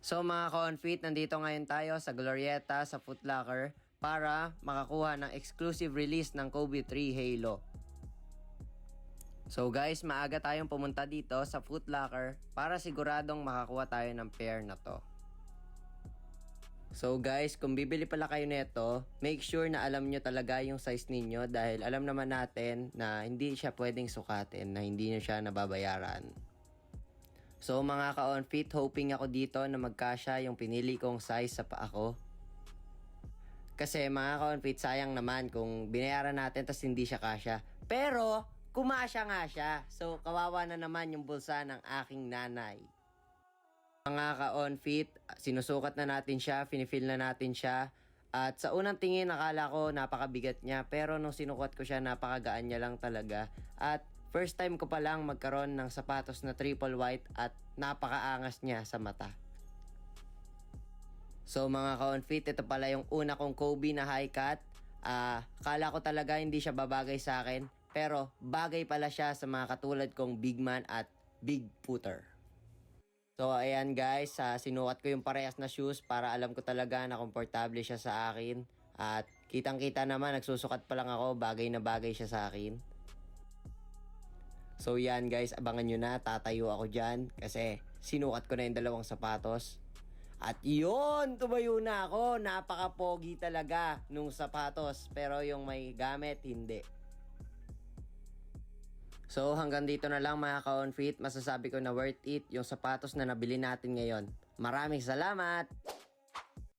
So mga ka-on-fit, nandito ngayon tayo sa Glorieta sa Foot Locker para makakuha ng exclusive release ng Kobe 3 Halo. So guys, maaga tayong pumunta dito sa Foot Locker para siguradong makakuha tayo ng pair na to. So guys, kung bibili pala kayo nito, make sure na alam nyo talaga yung size ninyo dahil alam naman natin na hindi siya pwedeng sukatin, na hindi nyo siya nababayaran. So mga ka-on-fit, hoping ako dito na magkasya yung pinili kong size sa paa ko. Kasi mga ka-on-fit, sayang naman kung binayaran natin tas hindi siya kasya. Pero kumasya nga siya. So kawawa na naman yung bulsa ng aking nanay. Mga ka-on-fit, sinusukat na natin siya, finifeel na natin siya. At sa unang tingin, akala ko napakabigat niya. Pero nung sinukat ko siya, napakagaan niya lang talaga. At first time ko pa lang magkaroon ng sapatos na triple white at napakaangas niya sa mata. So mga ka-on-fit, ito pala yung una kong Kobe na high cut. Kala ko talaga hindi siya babagay sa akin. Pero bagay pala siya sa mga katulad kong big man at big footer. So ayan guys, sinukat ko yung parehas na shoes para alam ko talaga na komportable siya sa akin. At kitang kita naman, nagsusukat pa lang ako, bagay na bagay siya sa akin. So yan guys, abangan nyo na, tatayo ako dyan kasi sinukat ko na yung dalawang sapatos. At yun, tumayo na ako, napaka-pogi talaga nung sapatos, pero yung may gamit, hindi. So hanggang dito na lang mga ka-on-fit, masasabi ko na worth it yung sapatos na nabili natin ngayon. Maraming salamat!